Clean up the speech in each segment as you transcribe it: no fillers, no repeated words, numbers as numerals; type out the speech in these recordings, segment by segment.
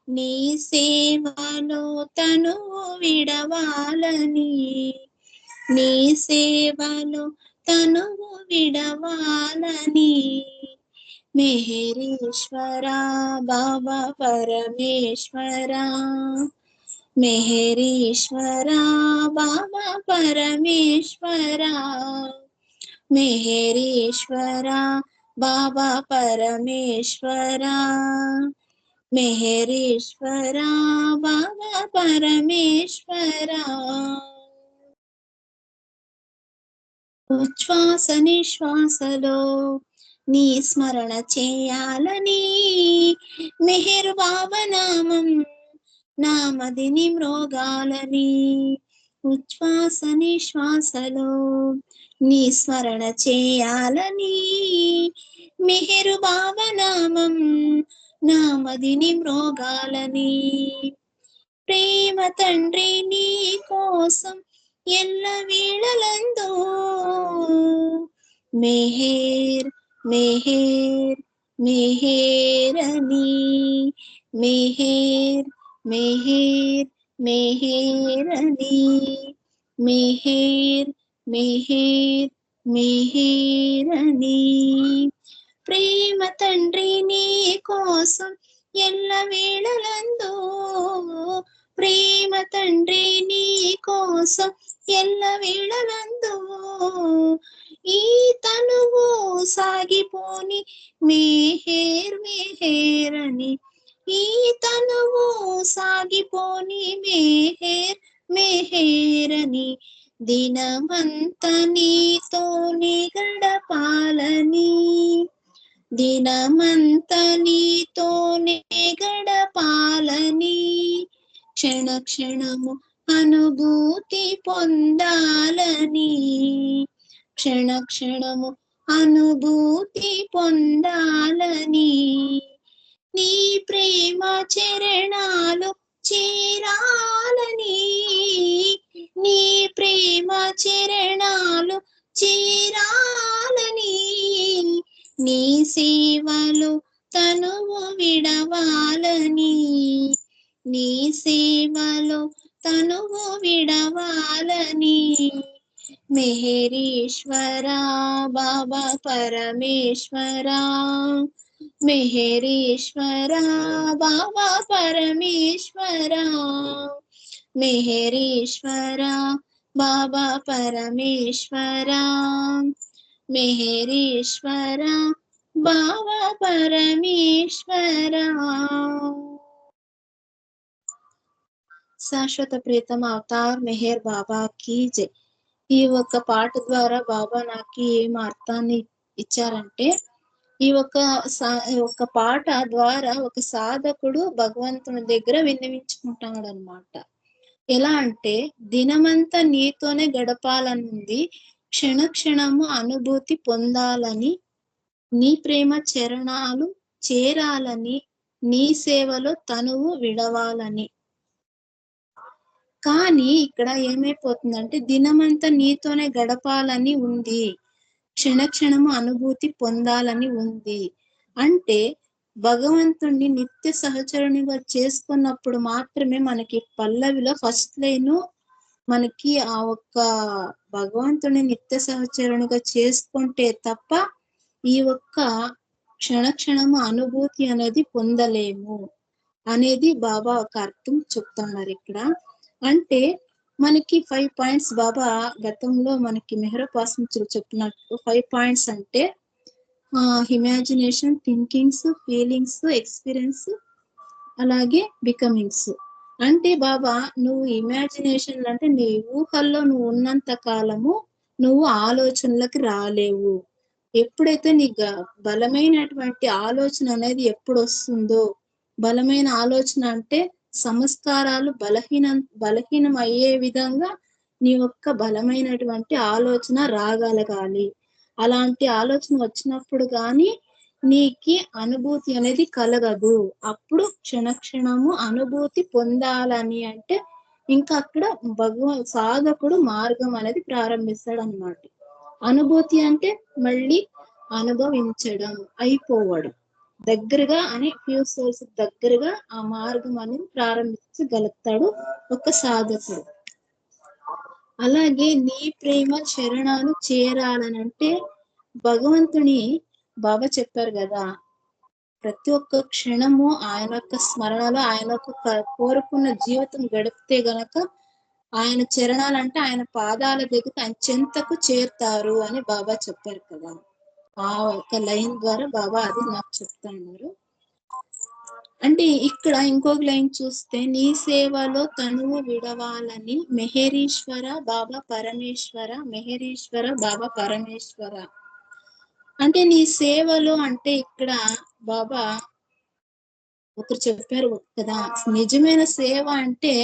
నీ సేవలో తనువు విడవాలని, నీ సేవలో తనువు విడవాలని. మెహరీశ్వరా బాబా పరమేశ్వరా, మెహరీశ్వరా బాబా పరమేశ్వరా, మెహరీశ్వరా బాబా పరమేశ్వరా, మెహరీశ్వరా బాబా పరమేశ్వరా. ఉచ్ఛ్వాస నిశ్వాసలో నీ స్మరణ చేయాలని, మెహర్ బాబా నామం నామదిని మ్రోగాలని. ఉచ్ఛ్వాస నిశ్వాసలో నీ స్మరణ చేయాలని, మెహర్ బాబా నామం నామదిని మ్రోగాలని. ప్రేమ తండ్రి నీ కోసం ఎల్ల వేళలందు మెహేర్ మెహేర్ మెహేరని, మెహేర్ మెహేర్ మెహేరని, మెహేర్ మెహేర్ మెహేరని. ప్రేమ తండ్రి నీ కోసం ఎల్ల వేళలందు, ప్రేమ తండ్రి నీ కోసం ఎల్ల వేళలందు. ఈ తనువు సాగిపోని మెహేర్ మెహేరని, ఈ తనువు సాగిపోని మెహేర్ మెహేరని. దినమంత నీతోనే గడపాలని, దినమంత నీతోనే గడపాలని. క్షణ క్షణము అనుభూతి పొందాలని, క్షణ క్షణము అనుభూతి పొందాలని. నీ ప్రేమ చరణాలు చేరాలని, నీ ప్రేమ చరణాలు చేరాలని. నీ సేవలు తనువు విడవాలని, నీ సేవలో తనువు విడవాలని. మెహరీశ్వరా బాబా పరమేశ్వరా, మెహరీశ్వరా బాబా పరమేశ్వరా, మెహరీశ్వరా బాబా పరమేశ్వరా, మెహరీశ్వరా బాబా పరమేశ్వరా. శాశ్వత ప్రీతం అవతార్ మెహర్ బాబా కీ జై. ఈ ఒక్క పాట ద్వారా బాబా నాకు ఏం అర్థాన్ని ఇచ్చారంటే, ఈ ఒక్క పాట ద్వారా ఒక సాధకుడు భగవంతుని దగ్గర విన్నవించుకుంటాడు అనమాట. ఎలా అంటే, దినమంతా నీతోనే గడపాలనుంది, క్షణ క్షణము అనుభూతి పొందాలని, నీ ప్రేమ చరణాలు చేరాలని, నీ సేవలో తనువు విడవాలని. కానీ ఇక్కడ ఏమైపోతుందంటే, దినమంతా నీతోనే గడపాలని ఉంది, క్షణ క్షణము అనుభూతి పొందాలని ఉంది. అంటే భగవంతుణ్ణి నిత్య సహచరునిగా చేసుకున్నప్పుడు మాత్రమే మనకి పల్లవిలో ఫస్ట్ లైన్ మనకి ఆ ఒక్క భగవంతుని నిత్య సహచరునిగా చేసుకుంటే తప్ప ఈ ఒక్క క్షణ క్షణము అనుభూతి అనేది పొందలేము అనేది బాబా ఒక అర్థం చెప్తున్నారు ఇక్కడ. అంటే మనకి 5 పాయింట్స్ బాబా గతంలో మనకి మెహరపాసంచులు చెప్పినట్టు 5 పాయింట్స్ అంటే ఇమాజినేషన్, థింకింగ్స్, ఫీలింగ్స్, ఎక్స్పీరియన్స్, అలాగే బికమింగ్స్. అంటే బాబా నువ్వు ఇమాజినేషన్ అంటే నీ ఊహల్లో నువ్వు ఉన్నంత కాలము నువ్వు ఆలోచనలకు రాలేవు. ఎప్పుడైతే నీ బలమైనటువంటి ఆలోచన అనేది ఎప్పుడు వస్తుందో, బలమైన ఆలోచన అంటే సంస్కారాలు బలహీనం అయ్యే విధంగా నీ యొక్క బలమైనటువంటి ఆలోచన రాగలగాలి. అలాంటి ఆలోచన వచ్చినప్పుడు కానీ నీకి అనుభూతి అనేది కలగదు. అప్పుడు క్షణము అనుభూతి పొందాలని అంటే ఇంకా అక్కడ సాధకుడు మార్గం అనేది ప్రారంభిస్తాడు అన్నమాట. అనుభూతి అంటే మళ్ళీ అనుభవించడం, అయిపోవడం. దగ్గరగా అని ఫ్యూ సోల్స్ దగ్గరగా ఆ మార్గం అనేది ప్రారంభించగలుగుతాడు ఒక సాధకుడు. అలాగే నీ ప్రేమ చరణాలు చేరాలనంటే భగవంతుని బాబా చెప్పారు కదా, ప్రతి ఒక్క క్షణము ఆయన యొక్క స్మరణలో ఆయన యొక్క కోరుకున్న జీవితం గడిపితే గనక ఆయన చరణాలంటే ఆయన పాదాల దగ్గర ఆయన చెంతకు చేరుతారు అని బాబా చెప్పారు కదా. ఆ ఒక లైన్ ద్వారా బాబా అది నాకు చెప్తున్నారు. అంటే ఇక్కడ ఇంకొక లైన్ చూస్తే, నీ సేవలో తనువు విడవాలని మెహరీశ్వర బాబా పరమేశ్వర, మెహరీశ్వర బాబా పరమేశ్వర. అంటే నీ సేవలో అంటే ఇక్కడ బాబా ఒకరు చెప్పారు కదా, నిజమైన సేవ అంటే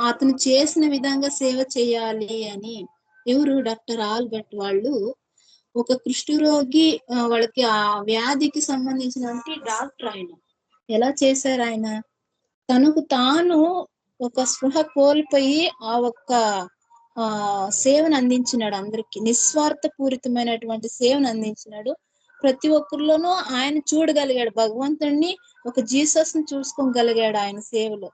అతను చేసిన విధంగా సేవ చేయాలి అని. ఎవరు? డాక్టర్ ఆల్బర్ట్ వాళ్ళు ఒక కుష్ఠరోగి వాళ్ళకి ఆ వ్యాధికి సంబంధించినటువంటి డాక్టర్ ఆయన. ఎలా చేశారు ఆయన? తనకు తాను ఒక స్పృహ కోల్పోయి ఆ ఒక్క సేవను అందించినాడు అందరికి. నిస్వార్థ పూరితమైనటువంటి సేవను అందించినాడు. ప్రతి ఒక్కరిలోనూ ఆయన చూడగలిగాడు భగవంతుణ్ణి, ఒక జీసస్ ని చూసుకోగలిగాడు ఆయన సేవలో.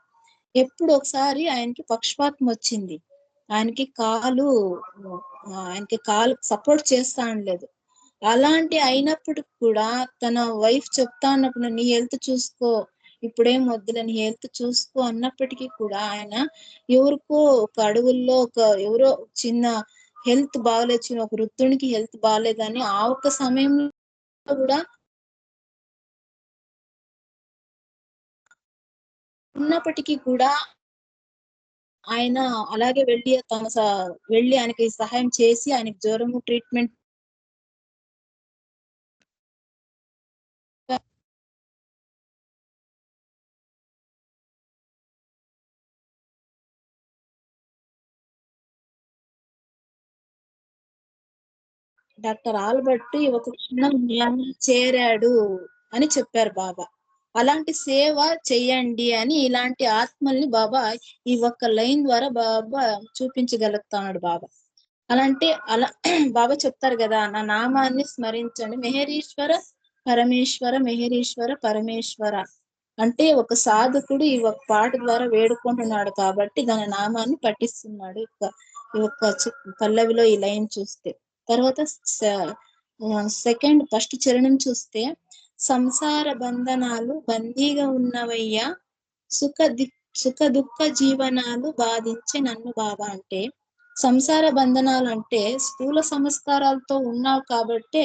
ఎప్పుడు ఒకసారి ఆయనకి పక్షపాతం వచ్చింది. ఆయనకి కాలు సపోర్ట్ చేస్తా అనలేదు. అలాంటి అయినప్పటికి కూడా తన వైఫ్ చెప్తా అన్నప్పుడు నీ హెల్త్ చూసుకో, ఇప్పుడేం వద్దులే, నీ హెల్త్ చూసుకో అన్నప్పటికీ కూడా ఆయన ఎవరికో ఒక అడవుల్లో ఎవరో చిన్న హెల్త్ బాగలేదు, ఒక వృద్ధునికి హెల్త్ బాగలేదని ఆ ఒక్క సమయంలో కూడా ఉన్నప్పటికీ కూడా ఆయన అలాగే వెళ్ళి ఆయనకి సహాయం చేసి ఆయనకి జ్వరము ట్రీట్మెంట్ డాక్టర్ ఆల్బర్ట్ ఈ ఒక క్షణం చేరాడు అని చెప్పారు బాబా. అలాంటి సేవ చెయ్యండి అని ఇలాంటి ఆత్మల్ని బాబా ఈ ఒక్క లైన్ ద్వారా బాబా చూపించగలుగుతున్నాడు బాబా. అలా బాబా చెప్తారు కదా, నా నామాన్ని స్మరించండి, మెహరీశ్వర పరమేశ్వర, మెహరీశ్వర పరమేశ్వర. అంటే ఒక సాధకుడు ఈ ఒక పాట ద్వారా వేడుకుంటున్నాడు కాబట్టి దాని నామాన్ని పఠిస్తున్నాడు. ఈ ఒక్క పల్లవిలో ఈ లైన్ చూస్తే, తర్వాత ఫస్ట్ చరణం చూస్తే, సంసార బంధనాలు బందీగా ఉన్నవయ్యా, సుఖ దుఃఖ జీవనాలు బాధించే నన్ను బాబా. అంటే సంసార బంధనాలు అంటే స్థూల సంస్కారాలతో ఉన్నావు కాబట్టే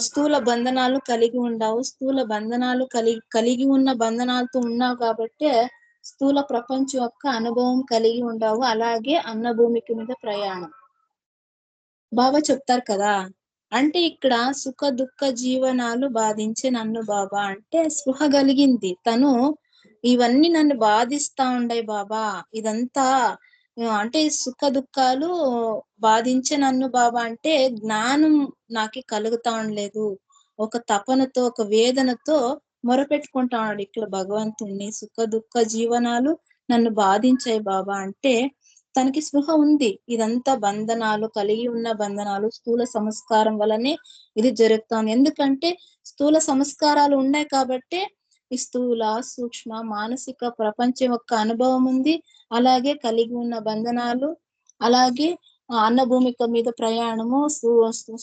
స్థూల బంధనాలు కలిగి ఉండవు. స్థూల బంధనాలు కలిగి ఉన్న బంధనాలతో ఉన్నావు కాబట్టే స్థూల ప్రపంచం యొక్క అనుభవం కలిగి ఉండవు. అలాగే అన్నభూమికి మీద ప్రయాణం బాబా చెప్తారు కదా. అంటే ఇక్కడ సుఖ దుఃఖ జీవనాలు బాధించే నన్ను బాబా అంటే స్పృహ కలిగింది. తను ఇవన్నీ నన్ను బాధిస్తా ఉండే బాబా, ఇదంతా అంటే సుఖ దుఃఖాలు బాధించే నన్ను బాబా అంటే జ్ఞానం నాకి కలుగుతా ఉండలేదు. ఒక తపనతో, ఒక వేదనతో మొరపెట్టుకుంటా ఉన్నాడు ఇక్కడ భగవంతుణ్ణి. సుఖ దుఃఖ జీవనాలు నన్ను బాధించాయి బాబా అంటే తనకి స్పృహ ఉంది. ఇదంతా బంధనాలు, కలిగి ఉన్న బంధనాలు, స్థూల సంస్కారం వల్లనే ఇది జరుగుతోంది. ఎందుకంటే స్థూల సంస్కారాలు ఉన్నాయి కాబట్టే ఈ స్థూల, సూక్ష్మ, మానసిక ప్రపంచం యొక్క అనుభవం ఉంది. అలాగే కలిగి ఉన్న బంధనాలు, అలాగే అన్న భూమిక మీద ప్రయాణము,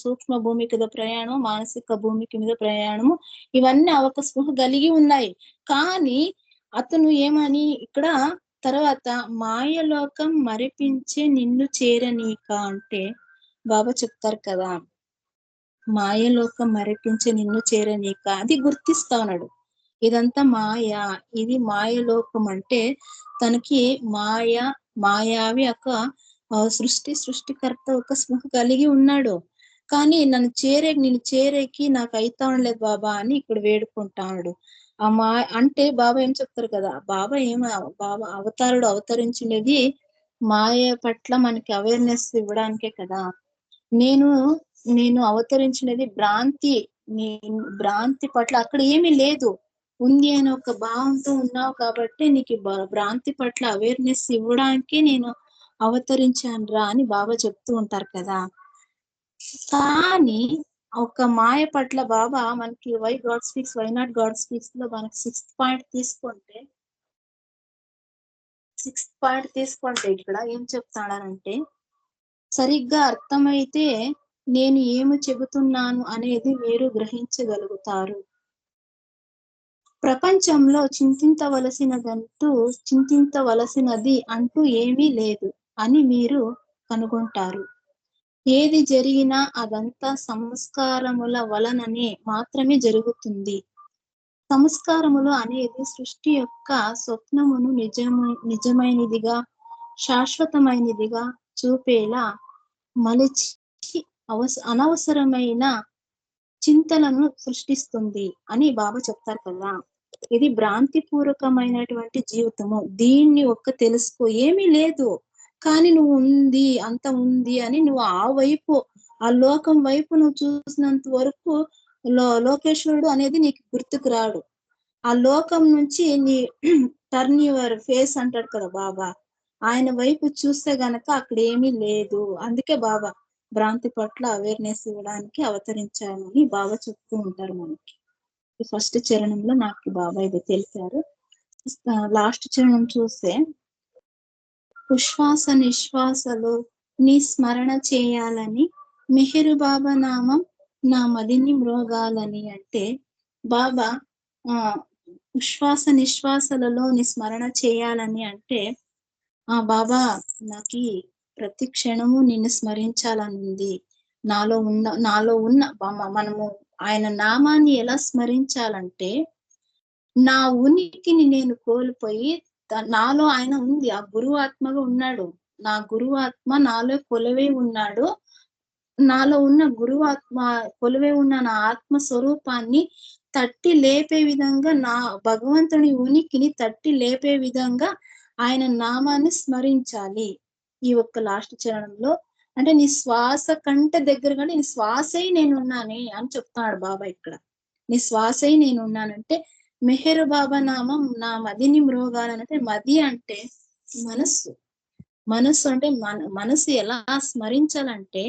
సూక్ష్మ భూమిక మీద ప్రయాణం, మానసిక భూమిక మీద ప్రయాణము, ఇవన్నీ ఒక స్పృహ కలిగి ఉన్నాయి. కానీ అతను ఏమని ఇక్కడ తర్వాత మాయలోకం మరిపించే నిన్ను చేరనీక అంటే బాబా చెప్తారు కదా, మాయలోకం మరిపించే నిన్ను చేరనీక అది గుర్తిస్తా ఉన్నాడు. ఇదంతా మాయ, ఇది మాయలోకం అంటే తనకి మాయావి యొక్క సృష్టికర్త ఒక స్పృహ కలిగి ఉన్నాడు. కానీ నిన్ను చేరేకి నాకు అయితా ఉండలేదు బాబా అని ఇక్కడ వేడుకుంటాడు. అంటే బాబా ఏం చెప్తారు కదా, బాబా అవతరించినది మాయ పట్ల మనకి అవేర్నెస్ ఇవ్వడానికే కదా. నేను అవతరించినది భ్రాంతి పట్ల అక్కడ ఏమీ లేదు, ఉంది అని ఒక భావంతో ఉన్నావు కాబట్టి నీకు భ్రాంతి పట్ల అవేర్నెస్ ఇవ్వడానికి నేను అవతరించాను రా అని బాబా చెప్తూ ఉంటారు కదా. కానీ ఒక మాయ పట్ల బాబా మనకి why God speaks why not God speaks లో మనకి సిక్స్త్ పాయింట్ తీసుకుంటే ఇక్కడ ఏం చెప్తాడంటే, సరిగ్గా అర్థమైతే నేను ఏమి చెబుతున్నాను అనేది మీరు గ్రహించగలుగుతారు. ప్రపంచంలో చింతించవలసినది అంటూ ఏమీ లేదు అని మీరు కనుగొంటారు. ఏది జరిగినా అదంతా సంస్కారముల వలననే మాత్రమే జరుగుతుంది. సంస్కారములు అనేది సృష్టి యొక్క స్వప్నమును నిజమైనదిగా, శాశ్వతమైనదిగా చూపేలా మలచి అనవసరమైన చింతలను సృష్టిస్తుంది అని బాబా చెప్తారు కదా. ఇది భ్రాంతిపూర్వకమైనటువంటి జీవితము. దీన్ని తెలుసుకో, ఏమీ లేదు కానీ నువ్వు అంత ఉంది అని నువ్వు ఆ లోకం వైపు నువ్వు చూసినంత వరకు లోకేశ్వరుడు అనేది నీకు గుర్తుకు రాడు. ఆ లోకం నుంచి నీ టర్న్ యువర్ ఫేస్ అంటాడు కదా బాబా, ఆయన వైపు చూస్తే గనక అక్కడ ఏమీ లేదు. అందుకే బాబా భ్రాంతి పట్ల అవేర్నెస్ ఇవ్వడానికి అవతరించామని బాబా చెప్తూ ఉంటారు మనకి. ఫస్ట్ చరణంలో నాకు బాబా ఇది తెలిపారు. లాస్ట్ చరణం చూస్తే, ఉశ్వాస నిశ్వాసలు నీ స్మరణ చేయాలని, మెహరు బాబా నామం నా మదిని మ్రోగాలని. అంటే బాబా ఉశ్వాస నిశ్వాసలలో నీ స్మరణ చేయాలని అంటే, బాబా నాకు ప్రతి క్షణము నిన్ను స్మరించాలని ఉంది. నాలో ఉన్న మనము ఆయన నామాన్ని ఎలా స్మరించాలంటే, నా ఉనికిని నేను కోల్పోయి నాలో ఆయన ఉంది. ఆ గురువు ఆత్మగా ఉన్నాడు. నా గురువు ఆత్మ నాలో కొలువై ఉన్నాడు. నాలో ఉన్న గురువు ఆత్మ కొలువై ఉన్న నా ఆత్మ స్వరూపాన్ని తట్టి లేపే విధంగా, నా భగవంతుని ఉనికిని తట్టి లేపే విధంగా ఆయన నామాన్ని స్మరించాలి. ఈ లాస్ట్ చరణంలో అంటే నీ శ్వాస కంటే దగ్గరగా నీ శ్వాసై నేనున్నానే అని చెప్తున్నాడు బాబా ఇక్కడ. నీ శ్వాసై నేనున్నానంటే మెహరు బాబా నామం నా మదిని మ్రోగాలంటే, మది అంటే మనస్సు అంటే మనసు ఎలా స్మరించాలంటే,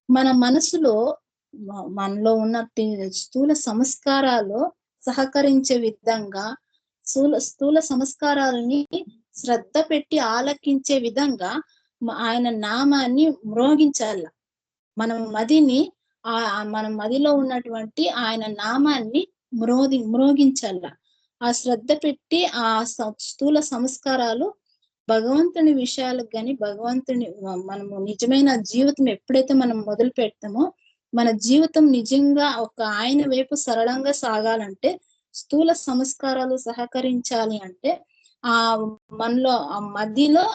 మన మనసులో మనలో ఉన్న స్థూల సంస్కారాలు సహకరించే విధంగా, స్థూల సంస్కారాలని శ్రద్ధ పెట్టి ఆలకించే విధంగా ఆయన నామాన్ని మ్రోగించాల. మన మదిలో ఉన్నటువంటి ఆయన నామాన్ని మ్రోగించాల. ఆ శ్రద్ధ పెట్టి ఆ స్థూల సంస్కారాలు భగవంతుని విషయాలకు గాని, మనము నిజమైన జీవితం ఎప్పుడైతే మనం మొదలు పెడతామో, మన జీవితం నిజంగా ఆయన వైపు సరళంగా సాగాలంటే, స్థూల సంస్కారాలు సహకరించాలి అంటే మనలో ఆ మధ్యలో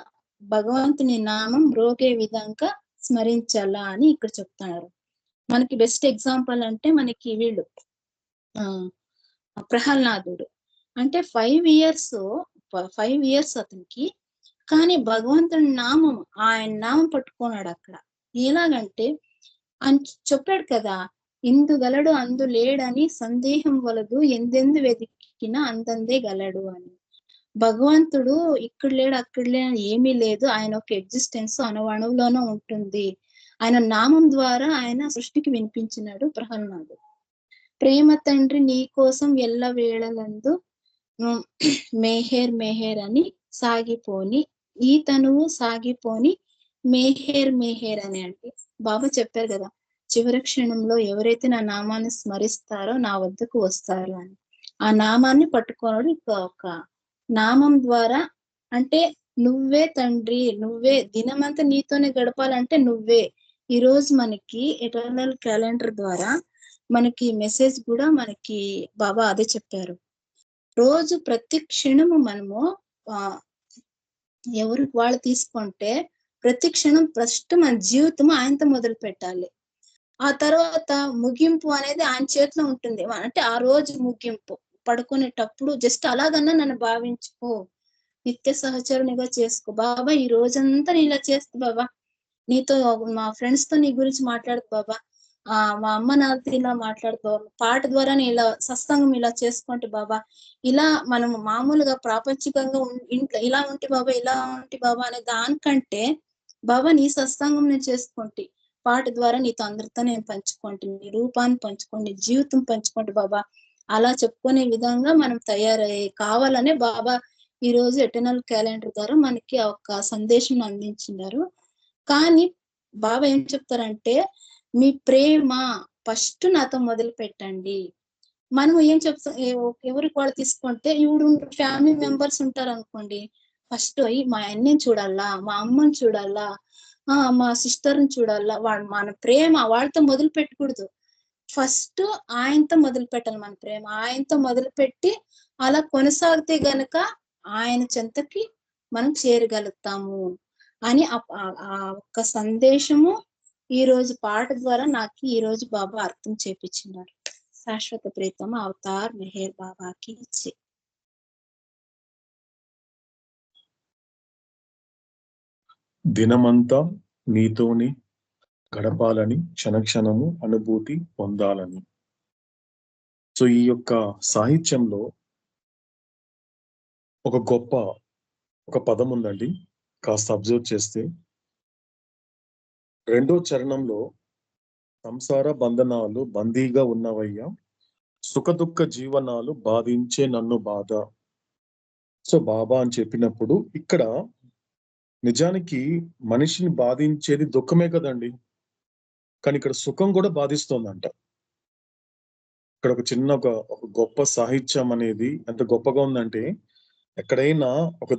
భగవంతుని నామం మ్రోగే విధంగా స్మరించాలా అని ఇక్కడ చెప్తున్నారు. మనకి బెస్ట్ ఎగ్జాంపుల్ అంటే మనకి వీళ్ళు ప్రహ్లాదుడు అంటే 5 ఇయర్స్ అతనికి, కానీ భగవంతుని నామం ఆయన నామం పట్టుకున్నాడు అక్కడ. ఎలాగంటే ఆయన చెప్పాడు కదా, ఇందు గలడు అందు లేడని సందేహం వలదు, ఎందెందు వెతికినా అందందే గలడు అని. భగవంతుడు ఇక్కడ లేడు అక్కడ లేడు ఏమీ లేదు, ఆయన ఒక ఎగ్జిస్టెన్స్ అణువణువులోనే ఉంటుంది. ఆయన నామం ద్వారా ఆయన సృష్టికి వినిపించినాడు ప్రహ్లాదుడు. ప్రేమ తండ్రి నీ కోసం ఎల్ల వేళలందు మెహర్ అని సాగిపోని, ఈ తనువు సాగిపోని మెహర్ అని. అంటే బాబా చెప్పారు కదా, చివరి క్షణంలో ఎవరైతే నా నామాన్ని స్మరిస్తారో నా వద్దకు వస్తారు అని. ఆ నామాన్ని పట్టుకోవడం ఒక నామం ద్వారా, అంటే నువ్వే తండ్రి, నువ్వే దినమంతా నీతోనే గడపాలంటే నువ్వే. ఈ రోజు మనకి ఎటర్నల్ క్యాలెండర్ ద్వారా మనకి మెసేజ్ కూడా మనకి బాబా అదే చెప్పారు. రోజు ప్రతి క్షణము మనము ఎవరికి వాళ్ళు తీసుకుంటే, ప్రతి క్షణం ఫస్ట్ మన జీవితం ఆయనతో మొదలు పెట్టాలి. ఆ తర్వాత ముగింపు అనేది ఆయన చేతిలో ఉంటుంది. అంటే ఆ రోజు ముగింపు పడుకునేటప్పుడు జస్ట్ అలాగన్నా నన్ను భావించుకో, నిత్య సహచరునిగా చేసుకో. బాబా ఈ రోజంతా నేను ఇలా చేస్తా బాబా, నీతో మా ఫ్రెండ్స్ తో నీ గురించి మాట్లాడుతూ బాబా, మా అమ్మ నాతో ఇలా మాట్లాడుతూ, పాట ద్వారా ఇలా సత్సంగం ఇలా చేసుకుంటే బాబా, ఇలా మనం మామూలుగా ప్రాపంచికంగా ఇంట్లో ఇలా ఉంటే బాబా అనే దానికంటే బాబా నీ సత్సంగం నేను చేసుకుంటే, పాట ద్వారా నీతో అందరితో నేను పంచుకోండి, నీ రూపాన్ని పంచుకోండి, జీవితం పంచుకోండి బాబా అలా చెప్పుకునే విధంగా మనం తయారయ్యే కావాలనే బాబా ఈ రోజు ఎటర్నల్ క్యాలెండర్ ద్వారా మనకి ఒక సందేశం అందించినారు. కానీ బాబా ఏం చెప్తారంటే మీ ప్రేమ ఫస్ట్ నాతో మొదలు పెట్టండి. మనం ఏం చెప్తాం ఎవరికి వాళ్ళు తీసుకుంటే ఇప్పుడు ఫ్యామిలీ మెంబర్స్ ఉంటారనుకోండి. ఫస్ట్ మా అన్నని చూడాలా, మా అమ్మని చూడాలా, మా సిస్టర్‌ని చూడాలా. మన ప్రేమ వాళ్ళతో మొదలు పెట్టకూడదు. ఫస్ట్ ఆయనతో మొదలుపెట్టాలి మన ప్రేమ. ఆయనతో మొదలుపెట్టి అలా కొనసాగితే గనక ఆయన చెంతకి మనం చేరగలుగుతాము అని ఆ ఒక్క సందేశము ఈరోజు పాట ద్వారా నాకు ఈరోజు బాబా అర్థం చేపించినారు. శాశ్వత ప్రీతమ అవతార్ మెహర్ బాబాకి జై. దినమంతా నీతోని గడపాలని, క్షణక్షణము అనుభూతి పొందాలని. సో ఈ యొక్క సాహిత్యంలో ఒక పదం ఉందండి, కాస్త అబ్జర్వ్ చేస్తే. రెండో చరణంలో సంసార బంధనాలు బందీగా ఉన్నవయ్యా, సుఖదుఖ జీవనాలు బాధించే నన్ను బాధ. సో బాబా అని చెప్పినప్పుడు ఇక్కడ నిజానికి మనిషిని బాధించేది దుఃఖమే కదండి, కానీ ఇక్కడ సుఖం కూడా బాధిస్తోందంట. ఇక్కడ ఒక చిన్న ఒక గొప్ప సాహిత్యం అనేది ఎంత గొప్పగా ఉందంటే, ఎక్కడైనా ఒక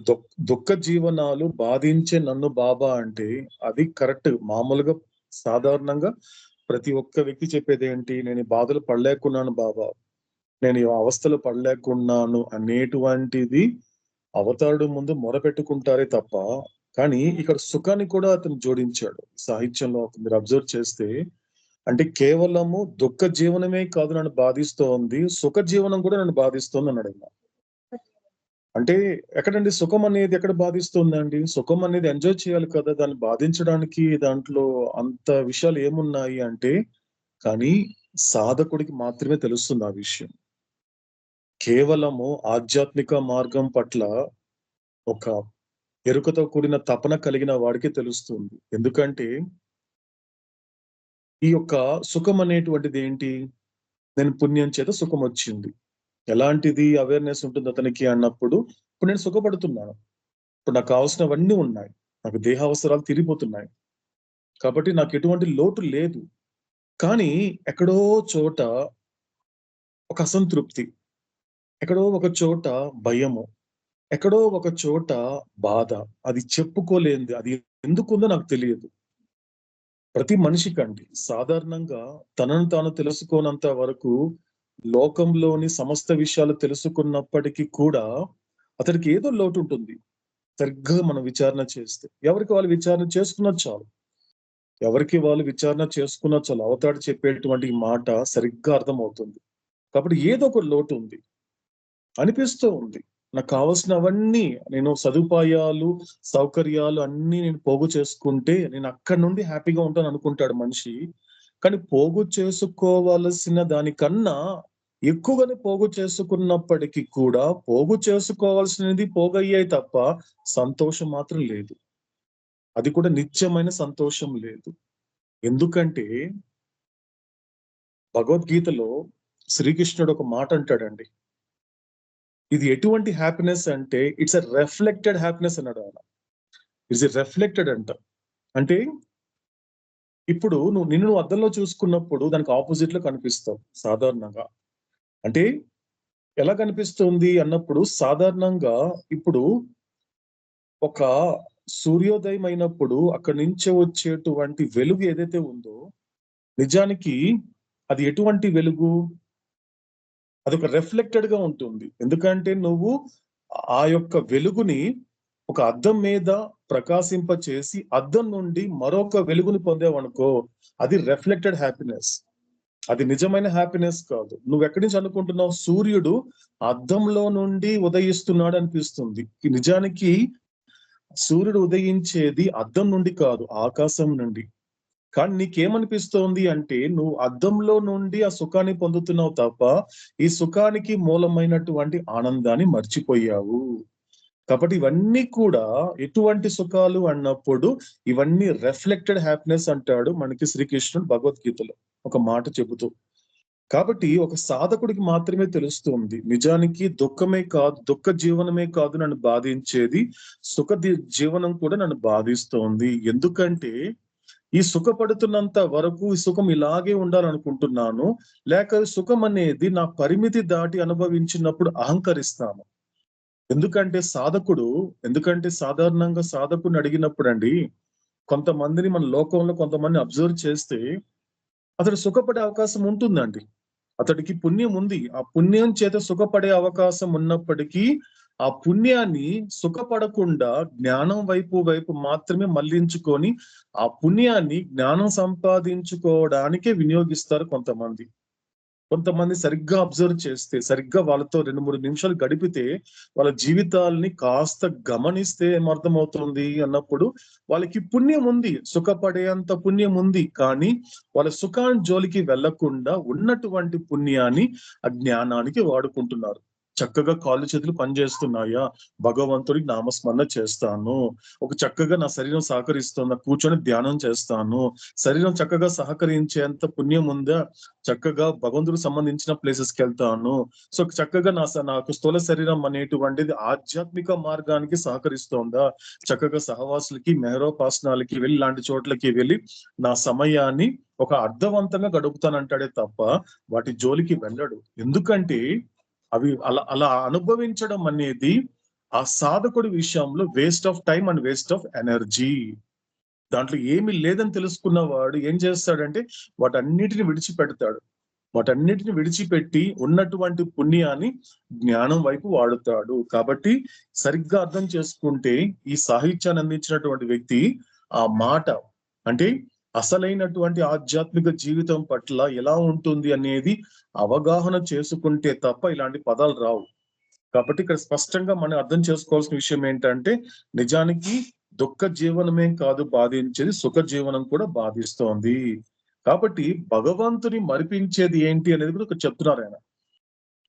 దుఃఖ జీవనాలు బాధించే నన్ను బాబా అంటే అది కరెక్ట్. మామూలుగా సాధారణంగా ప్రతి ఒక్క వ్యక్తి చెప్పేది ఏంటి, నేను బాధలు పడలేకున్నాను బాబా, నేను ఈ అవస్థలు పడలేకున్నాను అనేటువంటిది అవతారుడు ముందు మొరపెట్టుకుంటారే తప్ప. కానీ ఇక్కడ సుఖాన్ని కూడా అతను జోడించాడు సాహిత్యంలో. మీరు అబ్జర్వ్ చేస్తే అంటే కేవలము దుఃఖ జీవనమే కాదు నన్ను బాధిస్తోంది, సుఖ జీవనం కూడా నన్ను బాధిస్తోంది అన్నాడు. అంటే ఎక్కడండి సుఖం అనేది ఎక్కడ బాధిస్తుందండి? సుఖం అనేది ఎంజాయ్ చేయాలి కదా, దాన్ని బాధించడానికి దాంట్లో అంత విషయాలు ఏమున్నాయి అంటే, కానీ సాధకుడికి మాత్రమే తెలుస్తుంది ఆ విషయం. కేవలము ఆధ్యాత్మిక మార్గం పట్ల ఒక ఎరుకతో కూడిన తపన కలిగిన వాడికి తెలుస్తుంది. ఎందుకంటే ఈ యొక్క సుఖం అనేటువంటిది ఏంటి, నేను పుణ్యం చేత సుఖం వచ్చింది, ఎలాంటిది అవేర్నెస్ ఉంటుంది అతనికి అన్నప్పుడు, ఇప్పుడు నేను సుఖపడుతున్నాను, ఇప్పుడు నాకు కావాల్సినవన్నీ ఉన్నాయి, నాకు దేహావసరాలు తీరిపోతున్నాయి, కాబట్టి నాకు ఎటువంటి లోటు లేదు. కానీ ఎక్కడో చోట ఒక అసంతృప్తి, ఎక్కడో ఒక చోట భయము, ఎక్కడో ఒక చోట బాధ, అది చెప్పుకోలేనిది, అది ఎందుకుందో నాకు తెలియదు. ప్రతి మనిషికండి సాధారణంగా తనను తాను తెలుసుకోనంత వరకు లోకంలోని సమస్త విషయాలు తెలుసుకున్నప్పటికీ కూడా అతడికి ఏదో లోటు ఉంటుంది. సరిగ్గా మనం విచారణ చేస్తే ఎవరికి వాళ్ళు విచారణ చేసుకున్న చాలు, అవతాడు చెప్పేటువంటి మాట సరిగ్గా అర్థమవుతుంది. కాబట్టి ఏదో ఒక లోటు ఉంది అనిపిస్తూ ఉంది. నాకు కావాల్సినవన్నీ, నేను సదుపాయాలు సౌకర్యాలు అన్ని నేను పోగు చేసుకుంటే నేను అక్కడి నుండి హ్యాపీగా ఉంటాను అనుకుంటాడు మనిషి. కానీ పోగు చేసుకోవాల్సిన దానికన్నా ఎక్కువగానే పోగు చేసుకున్నప్పటికీ కూడా పోగు చేసుకోవాల్సినది పోగయ్యాయి తప్ప సంతోషం మాత్రం లేదు. అది కూడా నిత్యమైన సంతోషం లేదు. ఎందుకంటే భగవద్గీతలో శ్రీకృష్ణుడు ఒక మాట అంటాడండి, ఇది ఎటువంటి హ్యాపీనెస్ అంటే ఇట్స్ ఎ రిఫ్లెక్టెడ్ హ్యాపీనెస్ అన్నాడు ఆయన. ఇట్స్ ఎ రిఫ్లెక్టెడ్ అంట. అంటే ఇప్పుడు నిన్ను అద్దంలో చూసుకున్నప్పుడు దానికి ఆపోజిట్ లో కనిపిస్తావు సాధారణంగా. అంటే ఎలా కనిపిస్తుంది అన్నప్పుడు, సాధారణంగా ఇప్పుడు ఒక సూర్యోదయం అయినప్పుడు అక్కడి నుంచి వచ్చేటువంటి వెలుగు ఏదైతే ఉందో నిజానికి అది ఎటువంటి వెలుగు, అదొక రిఫ్లెక్టెడ్ గా ఉంటుంది. ఎందుకంటే నువ్వు ఆ యొక్క వెలుగుని ఒక అద్దం మీద ప్రకాశింప చేసి అద్దం నుండి మరొక వెలుగుని పొందేవనుకో, అది రిఫ్లెక్టెడ్ హ్యాపీనెస్, అది నిజమైన హ్యాపీనెస్ కాదు. నువ్వు ఎక్కడి నుంచి అనుకుంటున్నావు, సూర్యుడు అద్దంలో నుండి ఉదయిస్తున్నాడు అనిపిస్తుంది. నిజానికి సూర్యుడు ఉదయించేది అద్దం నుండి కాదు, ఆకాశం నుండి. కానీ నీకేమనిపిస్తోంది అంటే నువ్వు అద్దంలో నుండి ఆ సుఖాన్ని పొందుతున్నావు తప్ప ఈ సుఖానికి మూలమైనటువంటి ఆనందాన్ని మర్చిపోయావు. కాబట్టి ఇవన్నీ కూడా ఎటువంటి సుఖాలు అన్నప్పుడు ఇవన్నీ రిఫ్లెక్టెడ్ హ్యాపీనెస్ అంటాడు మనకి శ్రీకృష్ణుడు భగవద్గీతలో ఒక మాట చెబుతూ. కాబట్టి ఒక సాధకుడికి మాత్రమే తెలుస్తుంది నిజానికి దుఃఖ జీవనమే కాదు నన్ను బాధించేది, జీవనం కూడా నన్ను బాధిస్తోంది. ఎందుకంటే ఈ సుఖపడుతున్నంత వరకు ఈ సుఖం ఇలాగే ఉండాలనుకుంటున్నాను, లేక సుఖం అనేది నా పరిమితి దాటి అనుభవించినప్పుడు అహంకరిస్తాను. ఎందుకంటే సాధారణంగా సాధకుని అడిగినప్పుడు అండి, కొంతమందిని మన లోకంలో కొంతమంది అబ్జర్వ్ చేస్తే అతడు సుఖపడే అవకాశం ఉంటుందండి. అతడికి పుణ్యం ఉంది, ఆ పుణ్యం చేత సుఖపడే అవకాశం ఉన్నప్పటికీ ఆ పుణ్యాన్ని సుఖపడకుండా జ్ఞానం వైపు మాత్రమే మళ్లించుకొని ఆ పుణ్యాన్ని జ్ఞానం సంపాదించుకోవడానికే వినియోగిస్తారు కొంతమంది. సరిగ్గా అబ్జర్వ్ చేస్తే, సరిగ్గా వాళ్ళతో 2-3 నిమిషాలు గడిపితే, వాళ్ళ జీవితాల్ని కాస్త గమనిస్తే ఏమర్థమవుతుంది అన్నప్పుడు వాళ్ళకి పుణ్యం ఉంది, సుఖపడేంత పుణ్యం ఉంది. కానీ వాళ్ళ సుఖాన్ని జోలికి వెళ్లకుండా ఉన్నటువంటి పుణ్యాన్ని ఆ జ్ఞానానికి వాడుకుంటున్నారు. చక్కగా కాళ్ళు చేతులు పనిచేస్తున్నాయా, భగవంతుడికి నామస్మరణ చేస్తాను, ఒక చక్కగా నా శరీరం సహకరిస్తుందా, కూర్చొని ధ్యానం చేస్తాను, శరీరం చక్కగా సహకరించేంత పుణ్యం ఉందా, చక్కగా భగవంతుడికి సంబంధించిన ప్లేసెస్ కి వెళ్తాను. సో చక్కగా నాకు స్థూల శరీరం అనేటువంటిది ఆధ్యాత్మిక మార్గానికి సహకరిస్తోందా, చక్కగా సహవాసులకి మెహరోపాసనాలకి వెళ్ళి లాంటి చోట్లకి వెళ్ళి నా సమయాన్ని ఒక అర్థవంతంగా గడుపుతానంటాడే తప్ప వాటి జోలికి వెళ్ళడు. ఎందుకంటే అవి అలా అనుభవించడం అనేది ఆ సాధకుడి విషయంలో waste of time and waste of energy. దాంట్లో ఏమీ లేదని తెలుసుకున్నవాడు ఏం చేస్తాడంటే వాటన్నిటిని విడిచిపెడతాడు. వాటన్నిటిని విడిచిపెట్టి ఉన్నటువంటి పుణ్యాన్ని జ్ఞానం వైపు వాడుతాడు. కాబట్టి సరిగ్గా అర్థం చేసుకుంటే ఈ సాహిత్యాన్ని అందించినటువంటి వ్యక్తి ఆ మాట అంటే అసలైనటువంటి ఆధ్యాత్మిక జీవితం పట్ల ఎలా ఉంటుంది అనేది అవగాహన చేసుకుంటే తప్ప ఇలాంటి పదాలు రావు. కాబట్టి ఇక్కడ స్పష్టంగా మనం అర్థం చేసుకోవాల్సిన విషయం ఏంటంటే నిజానికి దుఃఖ జీవనమే కాదు బాధించేది, సుఖ జీవనం కూడా బాధిస్తోంది. కాబట్టి భగవంతుని మరిపించేది ఏంటి అనేది కూడా ఇక్కడ చెప్తున్నారు ఆయన.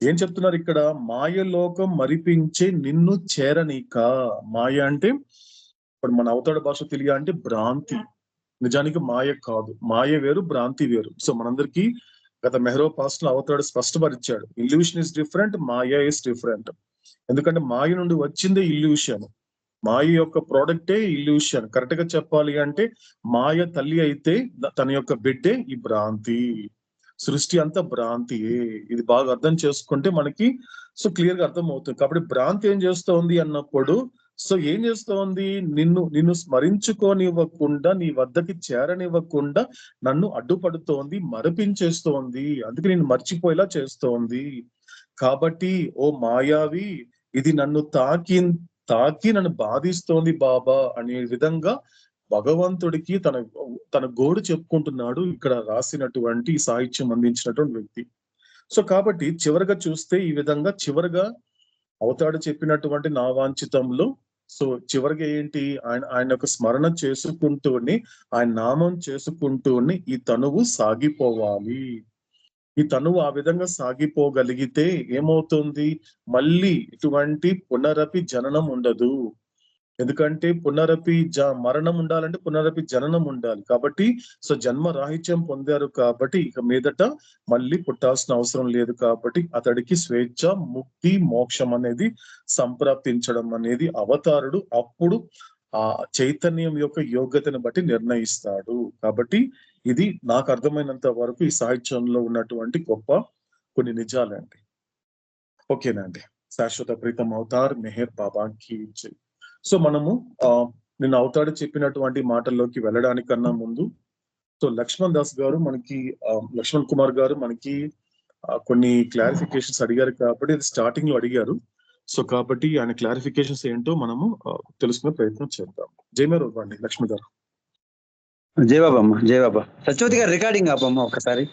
ఏం చెప్తున్నారు ఇక్కడ? మాయలోకం మరిపించే నిన్ను చేరనీక. మాయ అంటే ఇప్పుడు మన అవతాడ భాష తెలియ అంటే భ్రాంతి. నిజానికి మాయ కాదు, మాయ వేరు, భ్రాంతి వేరు. సో మనందరికీ గత మెహరోపాస్లో అవతాడు స్పష్టపరిచాడు, illusion is different, maya is different. ఎందుకంటే మాయ నుండి వచ్చిందే ఇల్యూషన్, మాయ యొక్క ప్రోడక్టే ఇల్యూషన్. కరెక్ట్ గా చెప్పాలి అంటే మాయ తల్లి అయితే తన యొక్క బిడ్డే ఈ భ్రాంతి. సృష్టి అంతా భ్రాంతియే. ఇది బాగా అర్థం చేసుకుంటే మనకి సో క్లియర్ గా అర్థం అవుతుంది. కాబట్టి భ్రాంతి ఏం చేస్తోంది అన్నప్పుడు సో ఏం చేస్తోంది, నిన్ను స్మరించుకోనివ్వకుండా, నీ వద్దకి చేరనివ్వకుండా నన్ను అడ్డుపడుతోంది, మరపించేస్తోంది, అందుకే నేను మర్చిపోయేలా చేస్తోంది. కాబట్టి ఓ మాయావి, ఇది నన్ను తాకి నన్ను బాధిస్తోంది బాబా అనే విధంగా భగవంతుడికి తన గోడు చెప్పుకుంటున్నాడు ఇక్కడ రాసినటువంటి సాహిత్యం అందించినటువంటి వ్యక్తి. సో కాబట్టి చివరిగా చూస్తే ఈ విధంగా చివరిగా అవతాడు చెప్పినటువంటి నా వాంఛితంలో సో చివరిగా ఏంటి, ఆయన యొక్క స్మరణ చేసుకుంటూనే, ఆయన నామం చేసుకుంటూనే ఈ తనువు సాగిపోవాలి. ఈ తనువు ఆ విధంగా సాగిపోగలిగితే ఏమవుతుంది, మళ్ళీ ఇటువంటి పునరపి జననం ఉండదు. ఎందుకంటే మరణం ఉండాలంటే పునరపి జననం ఉండాలి. కాబట్టి సో జన్మ రాహిత్యం పొందారు కాబట్టి ఇక మీదట మళ్ళీ పుట్టాల్సిన అవసరం లేదు. కాబట్టి అతడికి స్వేచ్ఛ, ముక్తి, మోక్షం అనేది సంప్రాప్తించడం అనేది అవతారుడు అప్పుడు ఆ చైతన్యం యొక్క యోగ్యతను బట్టి నిర్ణయిస్తాడు. కాబట్టి ఇది నాకు అర్థమైనంత వరకు ఈ సాహిత్యంలో ఉన్నటువంటి గొప్ప కొన్ని నిజాలండి. ఓకేనండి. శాశ్వత ప్రీతం అవతార్ మెహర్ బాబాకి జై. సో మనము నిన్న అవతాడు చెప్పినటువంటి మాటల్లోకి వెళ్ళడానికన్నా ముందు సో లక్ష్మణ్ కుమార్ గారు మనకి కొన్ని క్లారిఫికేషన్స్ అడిగారు కాబట్టి అది స్టార్టింగ్ లో అడిగారు. సో కాబట్టి ఆయన క్లారిఫికేషన్స్ ఏంటో మనము తెలుసుకునే ప్రయత్నం చేద్దాం. జయమేర్ అండి లక్ష్మణ్ గారు. జై బాబా. సత్యవతి గారు రికార్డింగ్ ఆపమ్మ ఒకసారి.